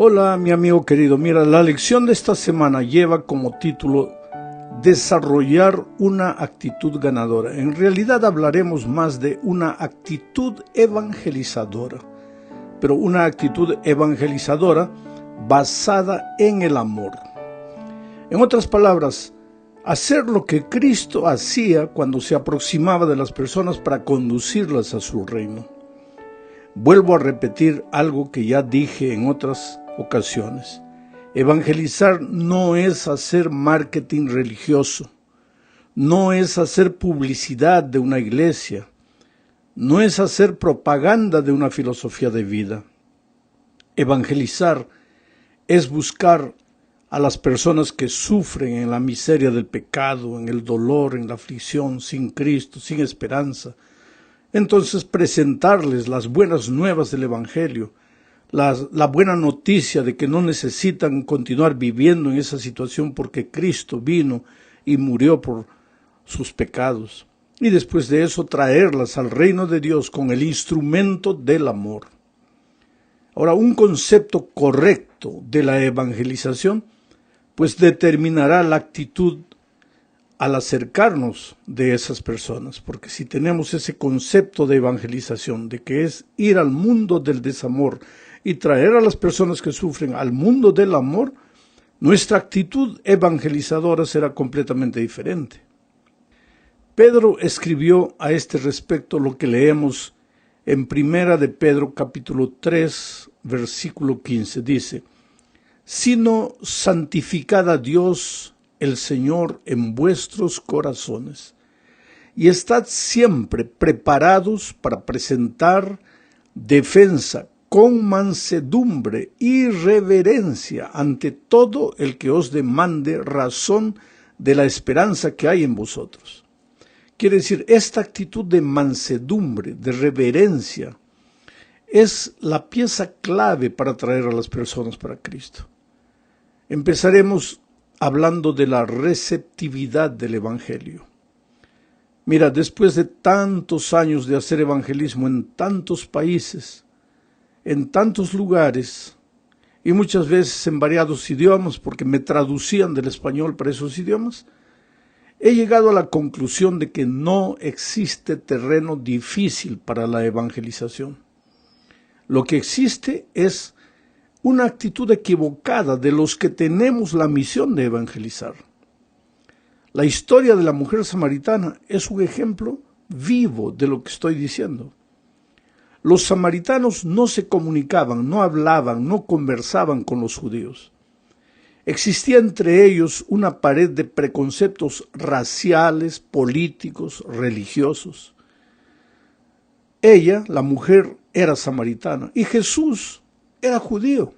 Hola, mi amigo querido. Mira, la lección de esta semana lleva como título Desarrollar una actitud ganadora. En realidad hablaremos más de una actitud evangelizadora, pero una actitud evangelizadora basada en el amor. En otras palabras, hacer lo que Cristo hacía cuando se aproximaba de las personas para conducirlas a su reino. Vuelvo a repetir algo que ya dije en otras ocasiones. Evangelizar no es hacer marketing religioso, no es hacer publicidad de una iglesia, no es hacer propaganda de una filosofía de vida. Evangelizar es buscar a las personas que sufren en la miseria del pecado, en el dolor, en la aflicción, sin Cristo, sin esperanza. Entonces presentarles las buenas nuevas del Evangelio, la buena noticia de que no necesitan continuar viviendo en esa situación porque Cristo vino y murió por sus pecados. Y después de eso traerlas al reino de Dios con el instrumento del amor. Ahora, un concepto correcto de la evangelización, pues determinará la actitud al acercarnos de esas personas, porque si tenemos ese concepto de evangelización, de que es ir al mundo del desamor y traer a las personas que sufren al mundo del amor, nuestra actitud evangelizadora será completamente diferente. Pedro escribió a este respecto lo que leemos en Primera de Pedro capítulo 3, versículo 15, dice: sino santificad a Dios el Señor en vuestros corazones, y estad siempre preparados para presentar defensa con mansedumbre y reverencia ante todo el que os demande razón de la esperanza que hay en vosotros. Quiere decir, esta actitud de mansedumbre, de reverencia, es la pieza clave para traer a las personas para Cristo. Empezaremos hablando de la receptividad del Evangelio. Mira, después de tantos años de hacer evangelismo en tantos países, en tantos lugares, y muchas veces en variados idiomas, porque me traducían del español para esos idiomas, he llegado a la conclusión de que no existe terreno difícil para la evangelización. Lo que existe es una actitud equivocada de los que tenemos la misión de evangelizar. La historia de la mujer samaritana es un ejemplo vivo de lo que estoy diciendo. Los samaritanos no se comunicaban, no hablaban, no conversaban con los judíos. Existía entre ellos una pared de preconceptos raciales, políticos, religiosos. Ella, la mujer, era samaritana y Jesús era judío.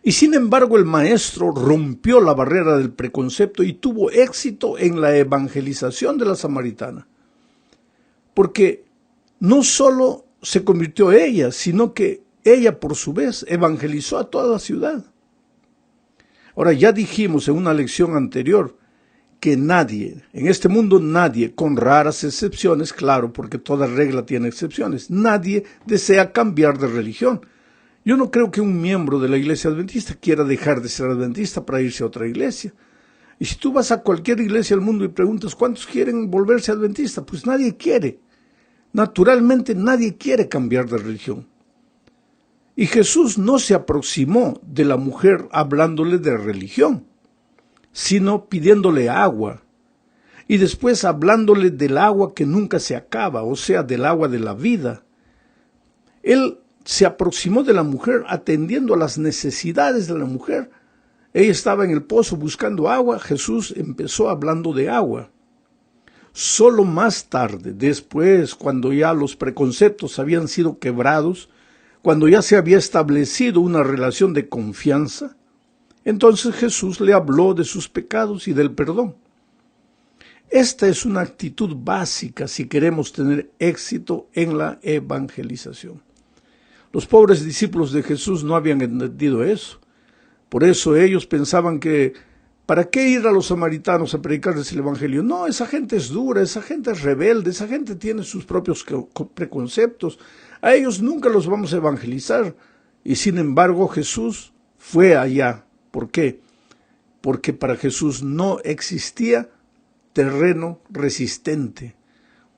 Y sin embargo el maestro rompió la barrera del preconcepto y tuvo éxito en la evangelización de la samaritana. Porque no solo se convirtió ella, sino que ella por su vez evangelizó a toda la ciudad. Ahora, ya dijimos en una lección anterior que nadie, en este mundo nadie, con raras excepciones, claro, porque toda regla tiene excepciones, nadie desea cambiar de religión. Yo no creo que un miembro de la iglesia adventista quiera dejar de ser adventista para irse a otra iglesia. Y si tú vas a cualquier iglesia del mundo y preguntas ¿cuántos quieren volverse adventista? Pues nadie quiere. Naturalmente nadie quiere cambiar de religión. Y Jesús no se aproximó de la mujer hablándole de religión, sino pidiéndole agua. Y después hablándole del agua que nunca se acaba, o sea, del agua de la vida. Él se aproximó de la mujer atendiendo a las necesidades de la mujer. Ella estaba en el pozo buscando agua, Jesús empezó hablando de agua. Solo más tarde, después, cuando ya los preconceptos habían sido quebrados, cuando ya se había establecido una relación de confianza, entonces Jesús le habló de sus pecados y del perdón. Esta es una actitud básica si queremos tener éxito en la evangelización. Los pobres discípulos de Jesús no habían entendido eso. Por eso ellos pensaban que, ¿para qué ir a los samaritanos a predicarles el evangelio? No, esa gente es dura, esa gente es rebelde, esa gente tiene sus propios preconceptos. A ellos nunca los vamos a evangelizar. Y sin embargo Jesús fue allá. ¿Por qué? Porque para Jesús no existía terreno resistente,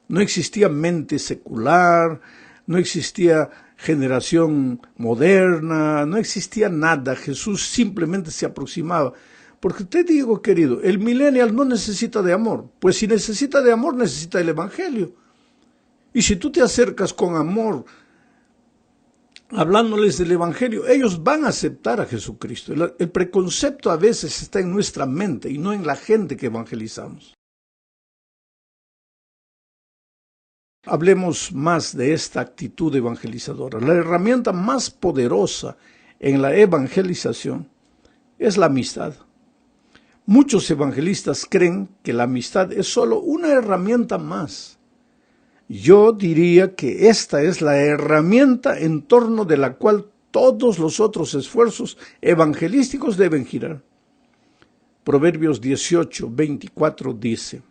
no existía mente secular, no existía generación moderna, no existía nada. Jesús simplemente se aproximaba. Porque te digo, querido, el millennial no necesita de amor. Pues si necesita de amor, necesita el evangelio. Y si tú te acercas con amor, hablándoles del evangelio, ellos van a aceptar a Jesucristo. El preconcepto a veces está en nuestra mente y no en la gente que evangelizamos. Hablemos más de esta actitud evangelizadora. La herramienta más poderosa en la evangelización es la amistad. Muchos evangelistas creen que la amistad es solo una herramienta más. Yo diría que esta es la herramienta en torno de la cual todos los otros esfuerzos evangelísticos deben girar. Proverbios 18:24 dice: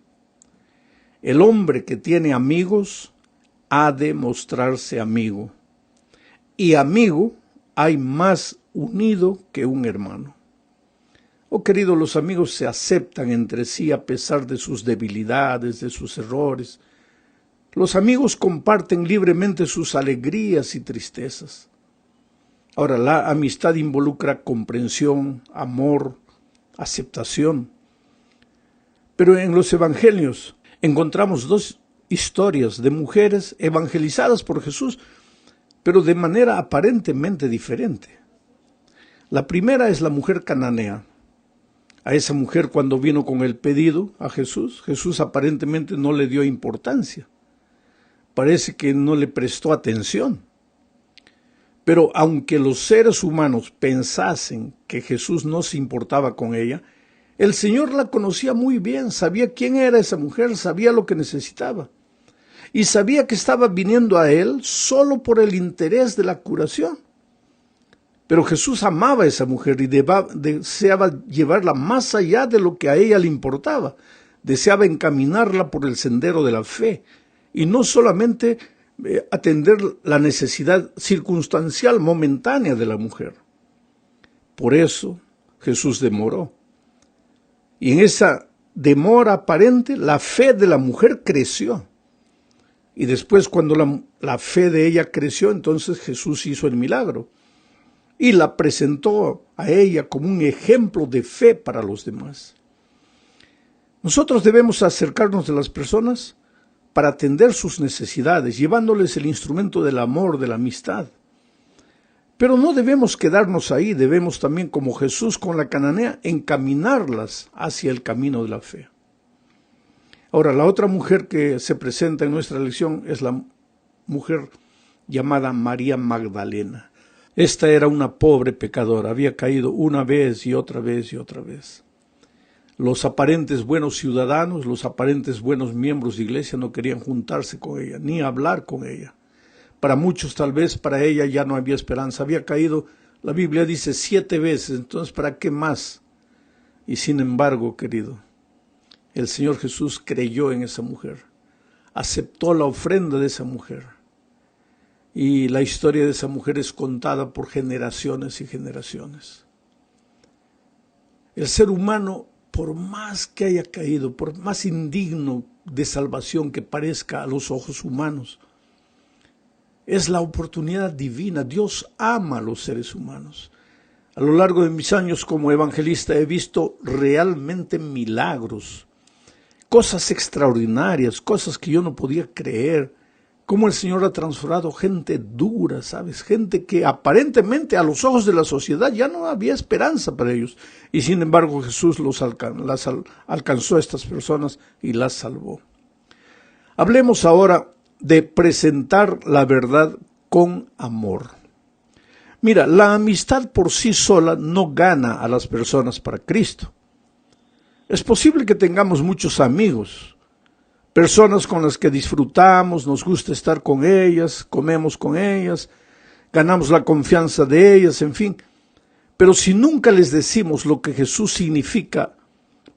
el hombre que tiene amigos ha de mostrarse amigo, y amigo hay más unido que un hermano. Oh querido, los amigos se aceptan entre sí a pesar de sus debilidades, de sus errores. Los amigos comparten libremente sus alegrías y tristezas. Ahora, la amistad involucra comprensión, amor, aceptación. Pero en los evangelios encontramos dos historias de mujeres evangelizadas por Jesús, pero de manera aparentemente diferente. La primera es la mujer cananea. A esa mujer, cuando vino con el pedido a Jesús, Jesús aparentemente no le dio importancia. Parece que no le prestó atención. Pero aunque los seres humanos pensasen que Jesús no se importaba con ella, el Señor la conocía muy bien, sabía quién era esa mujer, sabía lo que necesitaba. Y sabía que estaba viniendo a Él solo por el interés de la curación. Pero Jesús amaba a esa mujer y deseaba llevarla más allá de lo que a ella le importaba. Deseaba encaminarla por el sendero de la fe y no solamente atender la necesidad circunstancial momentánea de la mujer. Por eso Jesús demoró. Y en esa demora aparente, la fe de la mujer creció. Y después, cuando la fe de ella creció, entonces Jesús hizo el milagro. Y la presentó a ella como un ejemplo de fe para los demás. Nosotros debemos acercarnos de las personas para atender sus necesidades, llevándoles el instrumento del amor, de la amistad. Pero no debemos quedarnos ahí, debemos también, como Jesús con la cananea, encaminarlas hacia el camino de la fe. Ahora, la otra mujer que se presenta en nuestra lección es la mujer llamada María Magdalena. Esta era una pobre pecadora, había caído una vez y otra vez y otra vez. Los aparentes buenos ciudadanos, los aparentes buenos miembros de iglesia no querían juntarse con ella, ni hablar con ella. Para muchos, tal vez, para ella ya no había esperanza. Había caído, la Biblia dice, 7 veces, entonces ¿para qué más? Y sin embargo, querido, el Señor Jesús creyó en esa mujer, aceptó la ofrenda de esa mujer. Y la historia de esa mujer es contada por generaciones y generaciones. El ser humano, por más que haya caído, por más indigno de salvación que parezca a los ojos humanos, es la oportunidad divina. Dios ama a los seres humanos. A lo largo de mis años como evangelista he visto realmente milagros, cosas extraordinarias, cosas que yo no podía creer. Cómo el Señor ha transformado gente dura, ¿sabes? Gente que aparentemente a los ojos de la sociedad ya no había esperanza para ellos. Y sin embargo Jesús alcanzó a estas personas y las salvó. Hablemos ahora de presentar la verdad con amor. Mira, la amistad por sí sola no gana a las personas para Cristo. Es posible que tengamos muchos amigos, personas con las que disfrutamos, nos gusta estar con ellas, comemos con ellas, ganamos la confianza de ellas, en fin. Pero si nunca les decimos lo que Jesús significa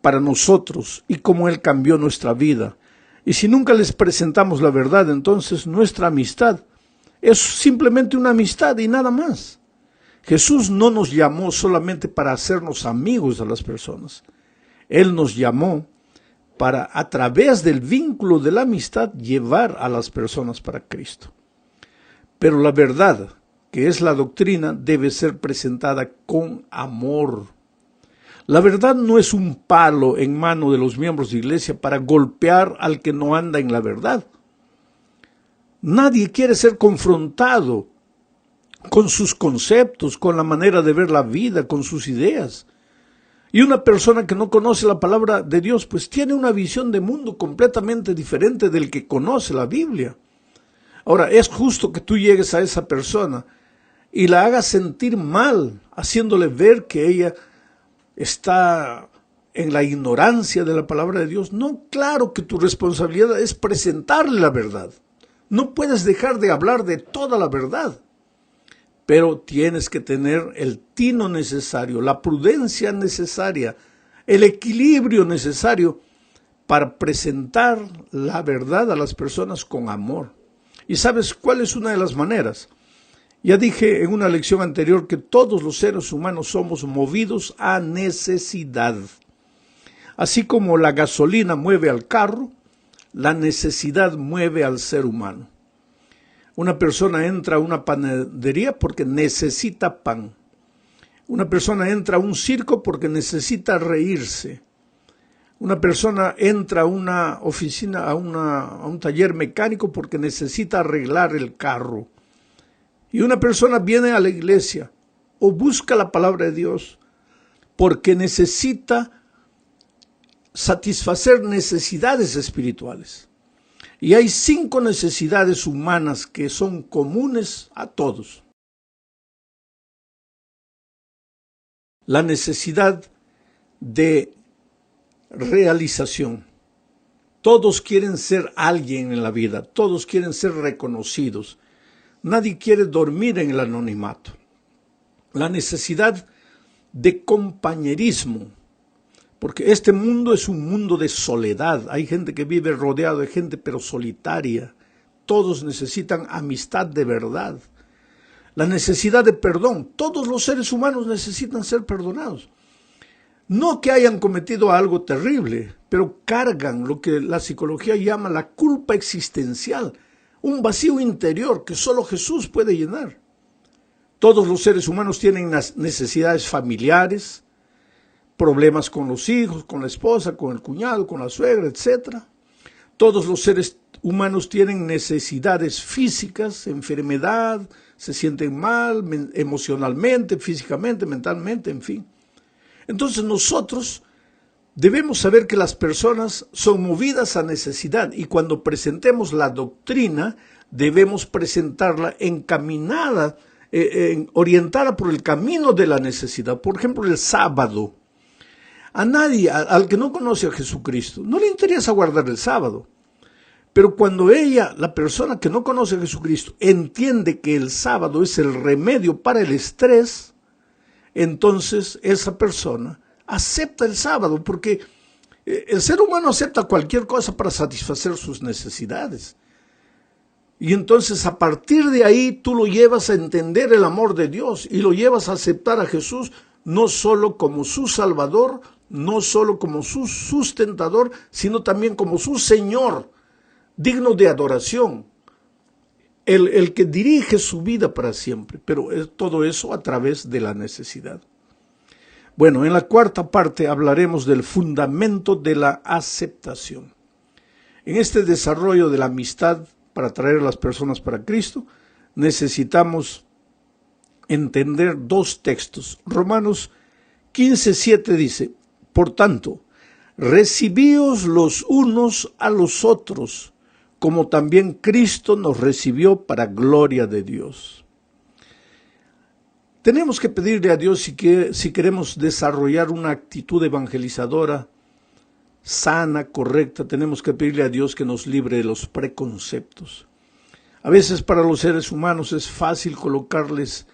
para nosotros y cómo Él cambió nuestra vida, y si nunca les presentamos la verdad, entonces nuestra amistad es simplemente una amistad y nada más. Jesús no nos llamó solamente para hacernos amigos de las personas. Él nos llamó para, a través del vínculo de la amistad, llevar a las personas para Cristo. Pero la verdad, que es la doctrina, debe ser presentada con amor. La verdad no es un palo en mano de los miembros de iglesia para golpear al que no anda en la verdad. Nadie quiere ser confrontado con sus conceptos, con la manera de ver la vida, con sus ideas. Y una persona que no conoce la palabra de Dios, pues tiene una visión de mundo completamente diferente del que conoce la Biblia. Ahora, es justo que tú llegues a esa persona y la hagas sentir mal, haciéndole ver que ella está en la ignorancia de la palabra de Dios. No, claro que tu responsabilidad es presentarle la verdad. No puedes dejar de hablar de toda la verdad, pero tienes que tener el tino necesario, la prudencia necesaria, el equilibrio necesario para presentar la verdad a las personas con amor. ¿Y sabes cuál es una de las maneras? Ya dije en una lección anterior que todos los seres humanos somos movidos a necesidad. Así como la gasolina mueve al carro, la necesidad mueve al ser humano. Una persona entra a una panadería porque necesita pan. Una persona entra a un circo porque necesita reírse. Una persona entra a una oficina, a un taller mecánico porque necesita arreglar el carro. Y una persona viene a la iglesia o busca la palabra de Dios porque necesita satisfacer necesidades espirituales. Y hay 5 necesidades humanas que son comunes a todos. La necesidad de realización. Todos quieren ser alguien en la vida, todos quieren ser reconocidos. Nadie quiere dormir en el anonimato. La necesidad de compañerismo, porque este mundo es un mundo de soledad. Hay gente que vive rodeado de gente, pero solitaria. Todos necesitan amistad de verdad. La necesidad de perdón. Todos los seres humanos necesitan ser perdonados. No que hayan cometido algo terrible, pero cargan lo que la psicología llama la culpa existencial. Un vacío interior que solo Jesús puede llenar. Todos los seres humanos tienen necesidades familiares, problemas con los hijos, con la esposa, con el cuñado, con la suegra, etc. Todos los seres humanos tienen necesidades físicas, enfermedad, se sienten mal emocionalmente, físicamente, mentalmente, en fin. Entonces nosotros debemos saber que las personas son movidas a necesidad y cuando presentemos la doctrina debemos presentarla encaminada, orientada por el camino de la necesidad. Por ejemplo, el sábado. A nadie, al que no conoce a Jesucristo, no le interesa guardar el sábado. Pero cuando la persona que no conoce a Jesucristo, entiende que el sábado es el remedio para el estrés, entonces esa persona acepta el sábado, porque el ser humano acepta cualquier cosa para satisfacer sus necesidades. Y entonces a partir de ahí tú lo llevas a entender el amor de Dios y lo llevas a aceptar a Jesús no solo como su Salvador, no solo como su sustentador, sino también como su Señor, digno de adoración, el que dirige su vida para siempre, pero todo eso a través de la necesidad. Bueno, en la cuarta parte hablaremos del fundamento de la aceptación. En este desarrollo de la amistad para traer a las personas para Cristo, necesitamos entender 2 textos. Romanos 15:7 dice, por tanto, recibíos los unos a los otros, como también Cristo nos recibió para gloria de Dios. Tenemos que pedirle a Dios si queremos desarrollar una actitud evangelizadora sana, correcta, tenemos que pedirle a Dios que nos libre de los preconceptos. A veces para los seres humanos es fácil colocarles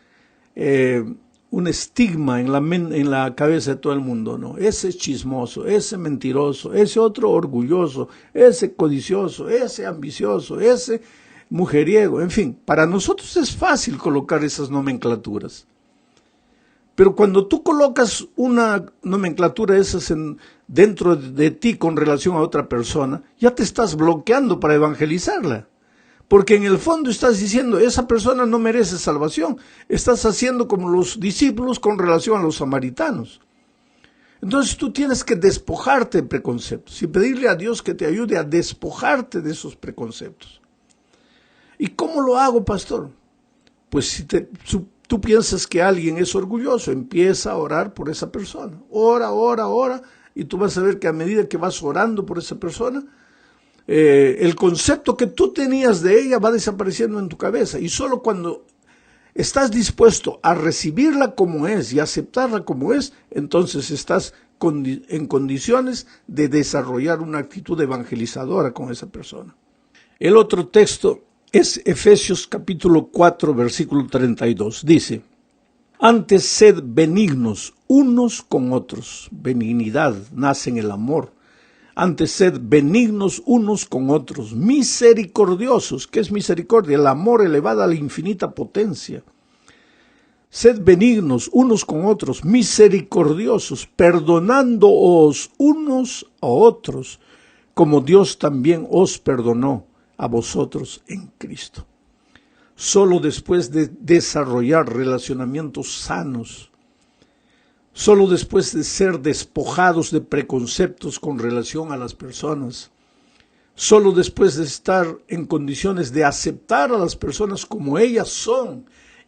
un estigma en la cabeza de todo el mundo, ¿no? Ese chismoso, ese mentiroso, ese otro orgulloso, ese codicioso, ese ambicioso, ese mujeriego, en fin, para nosotros es fácil colocar esas nomenclaturas. Pero cuando tú colocas una nomenclatura de esas dentro de ti con relación a otra persona, ya te estás bloqueando para evangelizarla. Porque en el fondo estás diciendo, esa persona no merece salvación. Estás haciendo como los discípulos con relación a los samaritanos. Entonces tú tienes que despojarte de preconceptos y pedirle a Dios que te ayude a despojarte de esos preconceptos. ¿Y cómo lo hago, pastor? Pues si tú piensas que alguien es orgulloso, empieza a orar por esa persona. Ora, y tú vas a ver que a medida que vas orando por esa persona, el concepto que tú tenías de ella va desapareciendo en tu cabeza. Y solo cuando estás dispuesto a recibirla como es y aceptarla como es, entonces estás en condiciones de desarrollar una actitud evangelizadora con esa persona. El otro texto es Efesios capítulo 4, versículo 32. Dice, antes sed benignos unos con otros. Benignidad nace en el amor. Antes sed benignos unos con otros, misericordiosos. ¿Qué es misericordia? El amor elevado a la infinita potencia. Sed benignos unos con otros, misericordiosos, perdonándoos unos a otros, como Dios también os perdonó a vosotros en Cristo. Solo después de desarrollar relacionamientos sanos, solo después de ser despojados de preconceptos con relación a las personas, solo después de estar en condiciones de aceptar a las personas como ellas son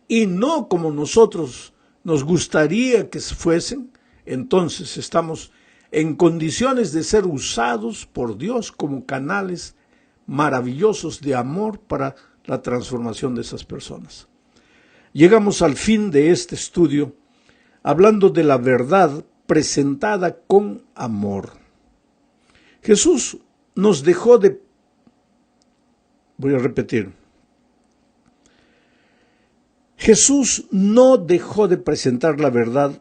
y no como nosotros nos gustaría que fuesen, entonces estamos en condiciones de ser usados por Dios como canales maravillosos de amor para la transformación de esas personas. Llegamos al fin de este estudio hablando de la verdad presentada con amor. Jesús nos dejó de... Voy a repetir. Jesús no dejó de presentar la verdad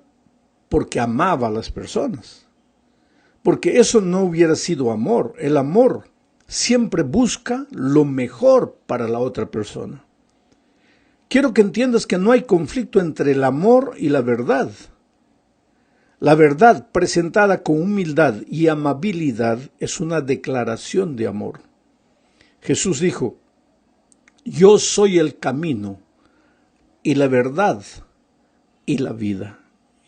porque amaba a las personas, porque eso no hubiera sido amor. El amor siempre busca lo mejor para la otra persona. Quiero que entiendas que no hay conflicto entre el amor y la verdad. La verdad presentada con humildad y amabilidad es una declaración de amor. Jesús dijo, yo soy el camino y la verdad y la vida.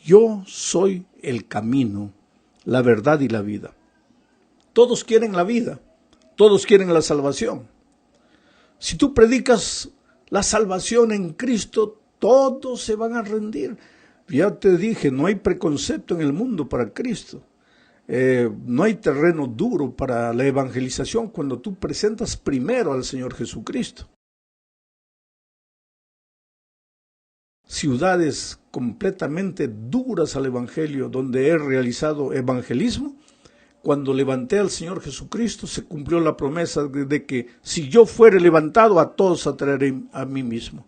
Yo soy el camino, la verdad y la vida. Todos quieren la vida, todos quieren la salvación. Si tú predicas la salvación en Cristo, todos se van a rendir. Ya te dije, no hay preconcepto en el mundo para Cristo. No hay terreno duro para la evangelización cuando tú presentas primero al Señor Jesucristo. Ciudades completamente duras al Evangelio, donde he realizado evangelismo, cuando levanté al Señor Jesucristo, se cumplió la promesa de que si yo fuere levantado, a todos atraeré a mí mismo.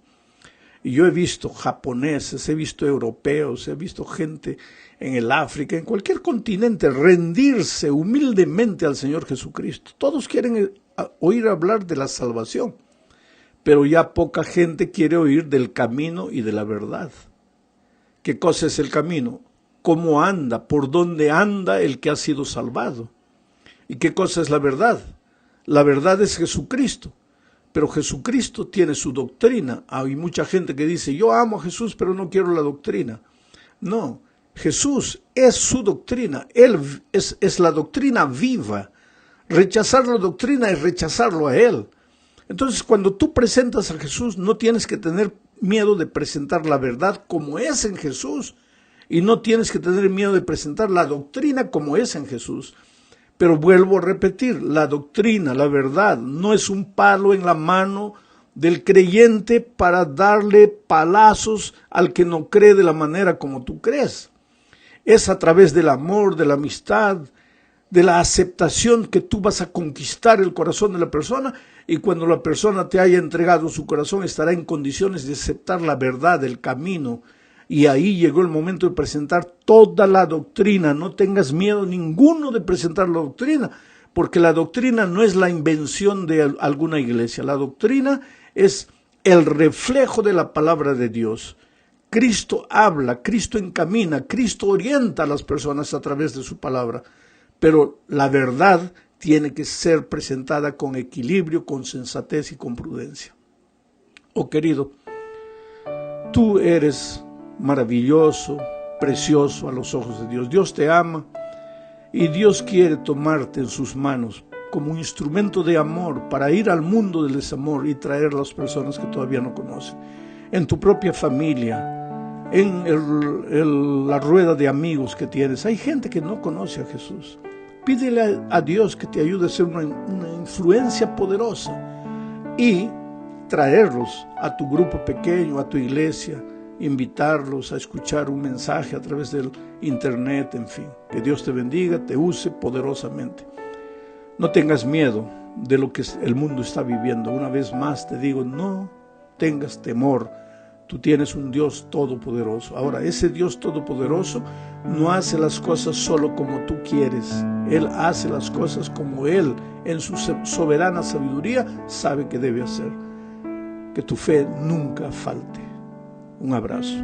Y yo he visto japoneses, he visto europeos, he visto gente en el África, en cualquier continente, rendirse humildemente al Señor Jesucristo. Todos quieren oír hablar de la salvación, pero ya poca gente quiere oír del camino y de la verdad. ¿Qué cosa es el camino? ¿Cómo anda? ¿Por dónde anda el que ha sido salvado? ¿Y qué cosa es la verdad? La verdad es Jesucristo. Pero Jesucristo tiene su doctrina. Hay mucha gente que dice, yo amo a Jesús, pero no quiero la doctrina. No, Jesús es su doctrina. Él es la doctrina viva. Rechazar la doctrina es rechazarlo a Él. Entonces, cuando tú presentas a Jesús, no tienes que tener miedo de presentar la verdad como es en Jesús. Y no tienes que tener miedo de presentar la doctrina como es en Jesús. Pero vuelvo a repetir, la doctrina, la verdad, no es un palo en la mano del creyente para darle palazos al que no cree de la manera como tú crees. Es a través del amor, de la amistad, de la aceptación que tú vas a conquistar el corazón de la persona, y cuando la persona te haya entregado su corazón estará en condiciones de aceptar la verdad, el camino. Y ahí llegó el momento de presentar toda la doctrina. No tengas miedo ninguno de presentar la doctrina, porque la doctrina no es la invención de alguna iglesia. La doctrina es el reflejo de la palabra de Dios. Cristo habla, Cristo encamina, Cristo orienta a las personas a través de su palabra. Pero la verdad tiene que ser presentada con equilibrio, con sensatez y con prudencia. Oh querido, tú eres maravilloso, precioso a los ojos de Dios. Dios te ama y Dios quiere tomarte en sus manos como un instrumento de amor para ir al mundo del desamor y traer a las personas que todavía no conocen. En tu propia familia, en la rueda de amigos que tienes, hay gente que no conoce a Jesús. Pídele a Dios que te ayude a ser una influencia poderosa y traerlos a tu grupo pequeño, a tu iglesia, invitarlos a escuchar un mensaje a través del internet, en fin. Que Dios te bendiga, te use poderosamente. No tengas miedo de lo que el mundo está viviendo. Una vez más te digo, no tengas temor. Tú tienes un Dios todopoderoso. Ahora, ese Dios todopoderoso no hace las cosas solo como tú quieres. Él hace las cosas como Él, en su soberana sabiduría, sabe que debe hacer. Que tu fe nunca falte. Un abrazo.